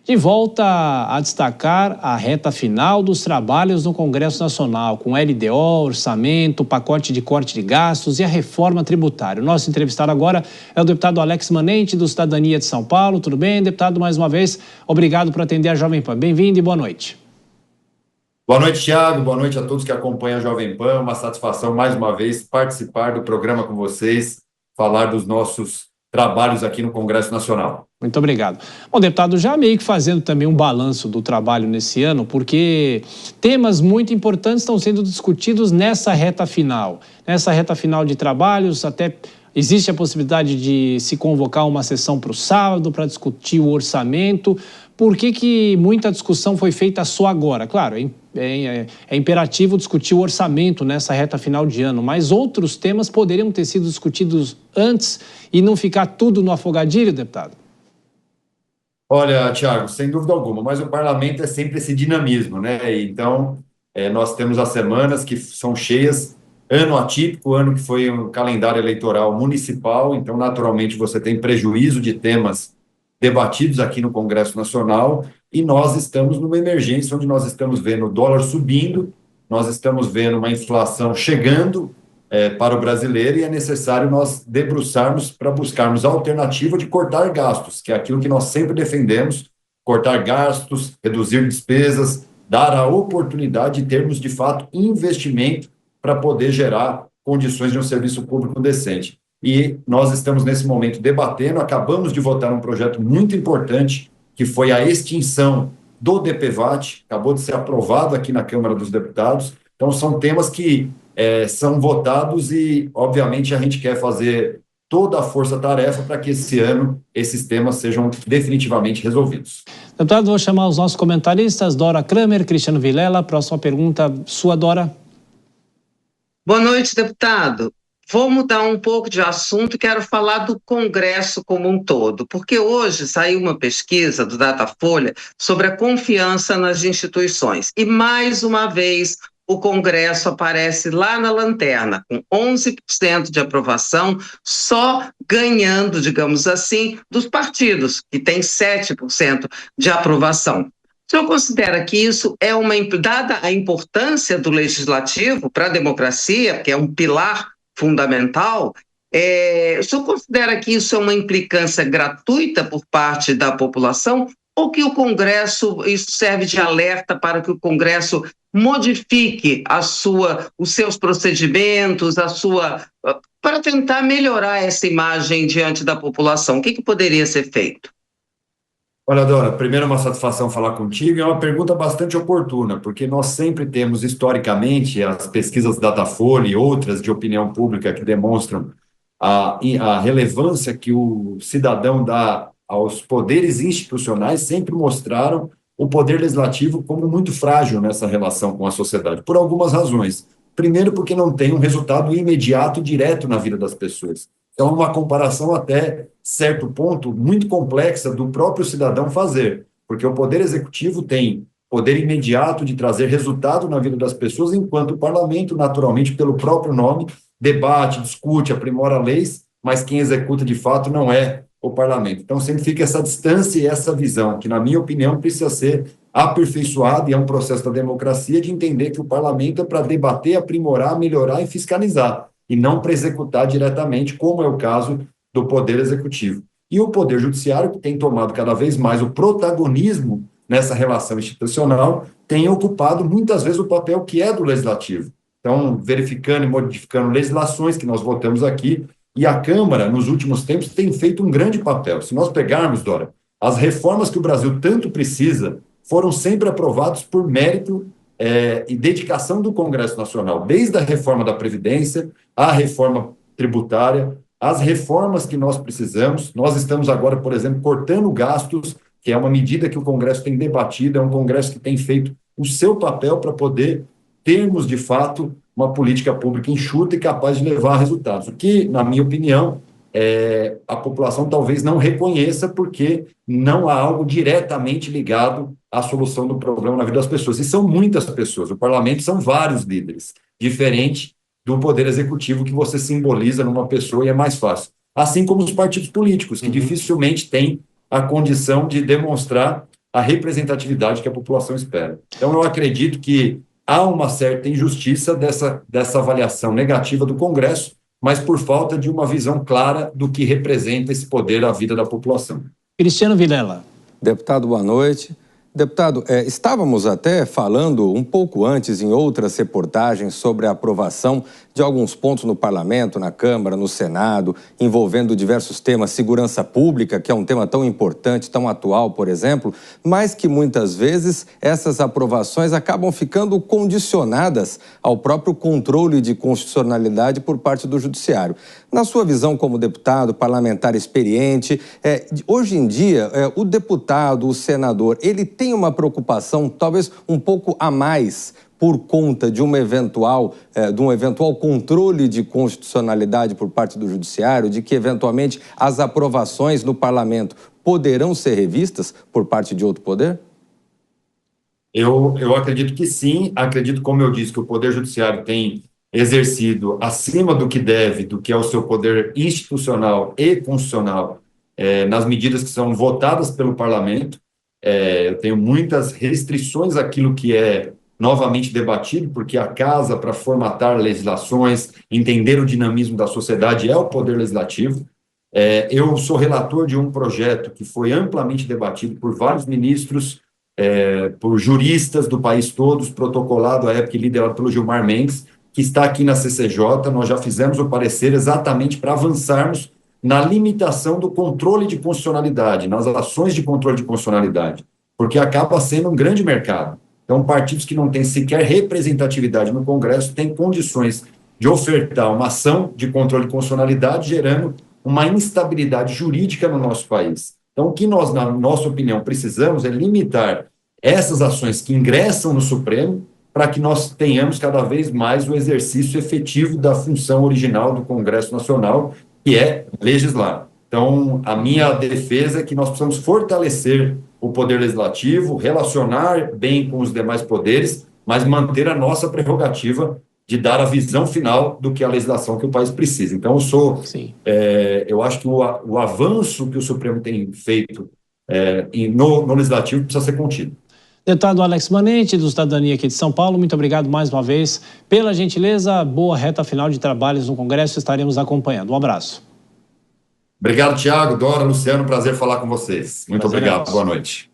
De volta a destacar a reta final dos trabalhos no Congresso Nacional, com LDO, orçamento, pacote de corte de gastos e a reforma tributária. O nosso entrevistado agora é o deputado Alex Manente, do Cidadania de São Paulo. Tudo bem, deputado? Mais uma vez, obrigado por atender a Jovem Pan. Bem-vindo e boa noite. Boa noite, Thiago. Boa noite a todos que acompanham a Jovem Pan. Uma satisfação, mais uma vez, participar do programa com vocês, falar dos nossos trabalhos aqui no Congresso Nacional. Muito obrigado. Bom, deputado, já meio que fazendo também um balanço do trabalho nesse ano, porque temas muito importantes estão sendo discutidos nessa reta final. Nessa reta final de trabalhos, até existe a possibilidade de se convocar uma sessão para o sábado para discutir o orçamento. Por que muita discussão foi feita só agora? Claro, é imperativo discutir o orçamento nessa reta final de ano, mas outros temas poderiam ter sido discutidos antes e não ficar tudo no afogadilho, deputado? Olha, Thiago, sem dúvida alguma, mas o parlamento é sempre esse dinamismo, né? Então, nós temos as semanas que são cheias, ano atípico, ano que foi um calendário eleitoral municipal, então, naturalmente, você tem prejuízo de temas debatidos aqui no Congresso Nacional, e nós estamos numa emergência onde nós estamos vendo o dólar subindo, nós estamos vendo uma inflação chegando para o brasileiro, e é necessário nós debruçarmos para buscarmos a alternativa de cortar gastos, que é aquilo que nós sempre defendemos: cortar gastos, reduzir despesas, dar a oportunidade de termos, de fato, investimento para poder gerar condições de um serviço público decente. E nós estamos, nesse momento, debatendo, acabamos de votar um projeto muito importante, que foi a extinção do DPVAT, acabou de ser aprovado aqui na Câmara dos Deputados. Então, são temas que são votados e, obviamente, a gente quer fazer toda a força-tarefa para que esse ano esses temas sejam definitivamente resolvidos. Deputado, vou chamar os nossos comentaristas, Dora Kramer, Cristiano Vilela. Próxima pergunta, sua, Dora. Boa noite, deputado. Vou mudar um pouco de assunto e quero falar do Congresso como um todo, porque hoje saiu uma pesquisa do Datafolha sobre a confiança nas instituições. E, mais uma vez, o Congresso aparece lá na lanterna, com 11% de aprovação, só ganhando, digamos assim, dos partidos, que têm 7% de aprovação. O senhor considera que isso é dada a importância do legislativo para a democracia, que é um pilar fundamental, o senhor considera que isso é uma implicância gratuita por parte da população, ou que o Congresso, isso serve de alerta para que o Congresso modifique os seus procedimentos, para tentar melhorar essa imagem diante da população? O que poderia ser feito? Olha, Dora, primeiro, uma satisfação falar contigo. É uma pergunta bastante oportuna, porque nós sempre temos, historicamente, as pesquisas Datafolha e outras de opinião pública que demonstram a relevância que o cidadão dá aos poderes institucionais, sempre mostraram o poder legislativo como muito frágil nessa relação com a sociedade, por algumas razões. Primeiro, porque não tem um resultado imediato e direto na vida das pessoas. É uma comparação até certo ponto muito complexa do próprio cidadão fazer, porque o poder executivo tem poder imediato de trazer resultado na vida das pessoas, enquanto o parlamento, naturalmente, pelo próprio nome, debate, discute, aprimora leis, mas quem executa de fato não é o parlamento. Então sempre fica essa distância e essa visão, que na minha opinião precisa ser aperfeiçoada, e é um processo da democracia de entender que o parlamento é para debater, aprimorar, melhorar e fiscalizar, e não para executar diretamente, como é o caso do Poder Executivo. E o Poder Judiciário, que tem tomado cada vez mais o protagonismo nessa relação institucional, tem ocupado muitas vezes o papel que é do Legislativo. Então, verificando e modificando legislações que nós votamos aqui, e a Câmara, nos últimos tempos, tem feito um grande papel. Se nós pegarmos, Dora, as reformas que o Brasil tanto precisa foram sempre aprovadas por mérito e dedicação do Congresso Nacional, desde a reforma da Previdência, a reforma tributária, as reformas que nós precisamos. Nós estamos agora, por exemplo, cortando gastos, que é uma medida que o Congresso tem debatido, é um Congresso que tem feito o seu papel para poder termos, de fato, uma política pública enxuta e capaz de levar a resultados. O que, na minha opinião, a população talvez não reconheça, porque não há algo diretamente ligado à solução do problema na vida das pessoas. E são muitas pessoas. O parlamento são vários líderes, diferente do poder executivo, que você simboliza numa pessoa e é mais fácil. Assim como os partidos políticos, que dificilmente têm a condição de demonstrar a representatividade que a população espera. Então, eu acredito que há uma certa injustiça dessa avaliação negativa do Congresso, mas por falta de uma visão clara do que representa esse poder à vida da população. Cristiano Vilela. Deputado, boa noite. Deputado, estávamos até falando um pouco antes em outras reportagens sobre a aprovação de alguns pontos no Parlamento, na Câmara, no Senado, envolvendo diversos temas, segurança pública, que é um tema tão importante, tão atual, por exemplo, mas que muitas vezes essas aprovações acabam ficando condicionadas ao próprio controle de constitucionalidade por parte do Judiciário. Na sua visão como deputado, parlamentar experiente, hoje em dia, o deputado, o senador, ele tem uma preocupação talvez um pouco a mais por conta de um eventual controle de constitucionalidade por parte do Judiciário, de que eventualmente as aprovações no Parlamento poderão ser revistas por parte de outro poder? Eu acredito que sim, acredito, como eu disse, que o Poder Judiciário tem exercido acima do que deve, do que é o seu poder institucional e constitucional, nas medidas que são votadas pelo Parlamento. Eu tenho muitas restrições àquilo que é novamente debatido, porque a casa, para formatar legislações, entender o dinamismo da sociedade, é o Poder Legislativo. Eu sou relator de um projeto que foi amplamente debatido por vários ministros, por juristas do país todos, protocolado à época e liderado pelo Gilmar Mendes, que está aqui na CCJ. Nós já fizemos o parecer exatamente para avançarmos na limitação do controle de constitucionalidade, nas ações de controle de constitucionalidade, porque acaba sendo um grande mercado. Então, partidos que não têm sequer representatividade no Congresso têm condições de ofertar uma ação de controle de constitucionalidade, gerando uma instabilidade jurídica no nosso país. Então, o que nós, na nossa opinião, precisamos é limitar essas ações que ingressam no Supremo para que nós tenhamos cada vez mais o exercício efetivo da função original do Congresso Nacional, que é legislar. Então, a minha defesa é que nós precisamos fortalecer o Poder Legislativo, relacionar bem com os demais poderes, mas manter a nossa prerrogativa de dar a visão final do que é a legislação que o país precisa. Então, eu acho que o avanço que o Supremo tem feito no Legislativo precisa ser contido. Deputado Alex Manente, do Cidadania aqui de São Paulo, muito obrigado mais uma vez pela gentileza. Boa reta final de trabalhos no Congresso, estaremos acompanhando. Um abraço. Obrigado, Tiago, Dora, Luciano, prazer falar com vocês. Muito obrigado, boa noite.